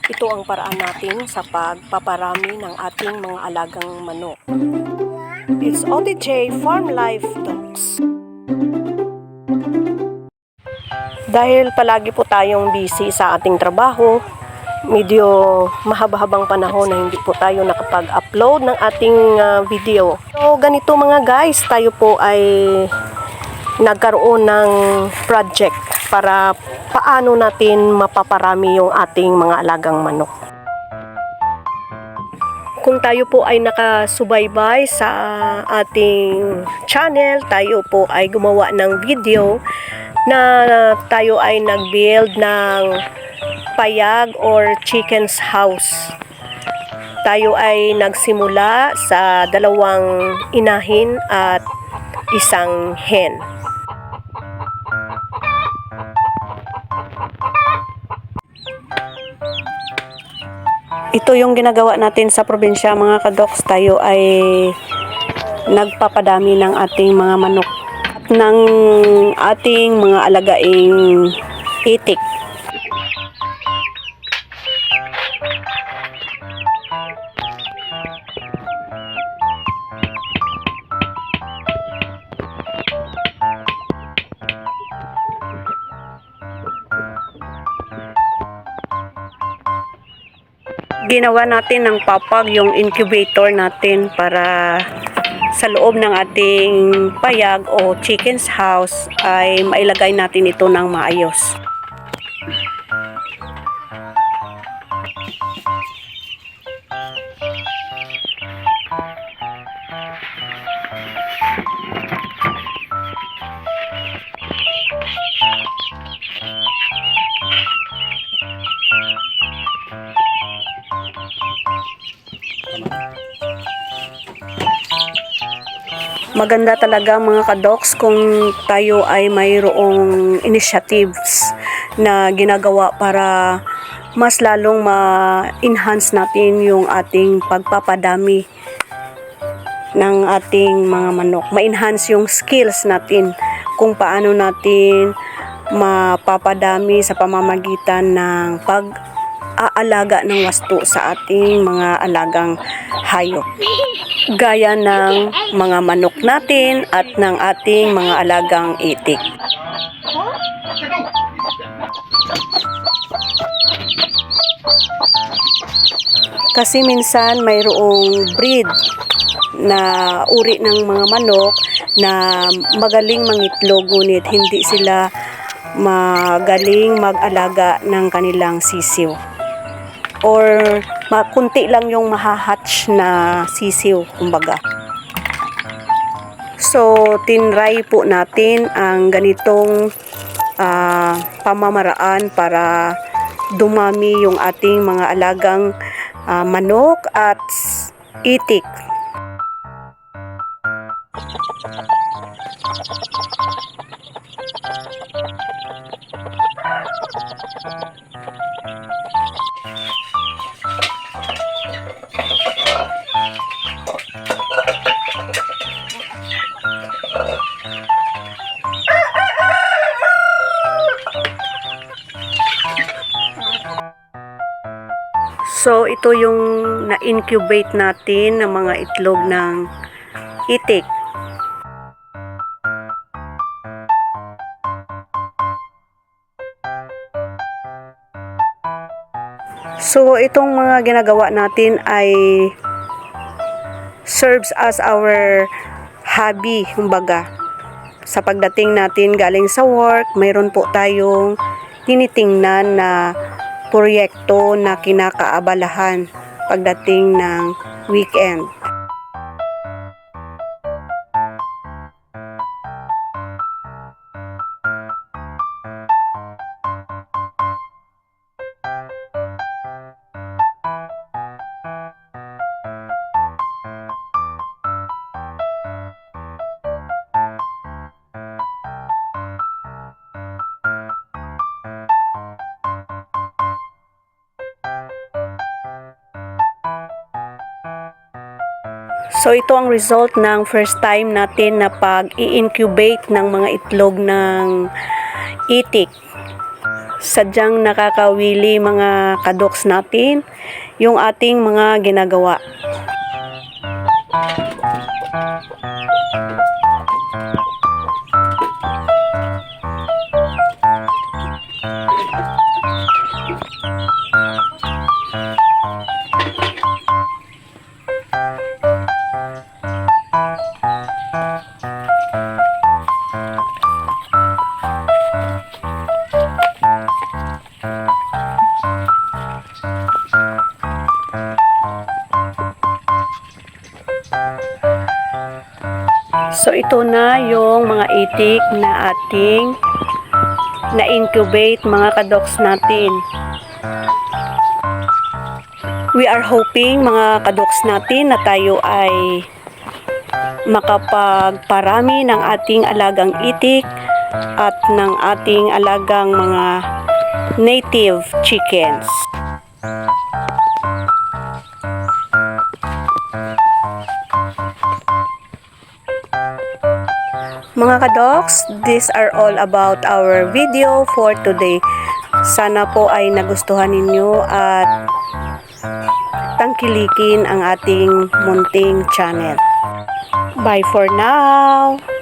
Ito ang paraan natin sa pagpaparami ng ating mga alagang manok. It's OTJ Farm Life Talks. Dahil palagi po tayong busy sa ating trabaho, medyo mahaba-habang panahon na hindi po tayo nakapag-upload ng ating video. So ganito mga guys, tayo po ay nagkaroon ng project para paano natin mapaparami yung ating mga alagang manok. Kung tayo po ay nakasubaybay sa ating channel, tayo po ay gumawa ng video na tayo ay nag-build ng payag or chicken's house. Tayo ay nagsimula sa 2 inahin at 1 hen. Ito yung ginagawa natin sa probinsya mga kadoks. Tayo ay nagpapadami ng ating mga manok at ng ating mga alagaing itik. Ginawa natin ng papag yung incubator natin para sa loob ng ating payag o chicken's house ay mailagay natin ito ng maayos. Maganda talaga mga kadoks kung tayo ay mayroong initiatives na ginagawa para mas lalong ma-enhance natin yung ating pagpapadami ng ating mga manok. Ma-enhance yung skills natin kung paano natin mapapadami sa pamamagitan ng pag-aalaga ng wasto sa ating mga alagang hayop. Gaya ng mga manok natin at ng ating mga alagang itik. Kasi minsan mayroong breed na uri ng mga manok na magaling mangitlog ngunit hindi sila magaling mag-alaga ng kanilang sisiw. Or kunti lang yung mahahatch na sisiw, kumbaga. So, tinry po natin ang ganitong pamamaraan para dumami yung ating mga alagang manok at itik. So, ito yung na-incubate natin ng mga itlog ng itik. So, itong mga ginagawa natin ay serves as our hobby, kumbaga. Sa pagdating natin galing sa work, mayroon po tayong tinitingnan na proyekto na kinakaabalahan pagdating ng weekend. So ito ang result ng first time natin na pag-i-incubate ng mga itlog ng itik. sadyang nakakawili mga kadoks natin yung ating mga ginagawa. So ito na yung mga itik na ating na-incubate mga kadoks natin. We are hoping mga kadoks natin na tayo ay makapagparami ng ating alagang itik at ng ating alagang mga native chickens. Mga kadoks, these are all about our video for today. Sana po ay nagustuhan ninyo at tangkilikin ang ating munting channel. Bye for now!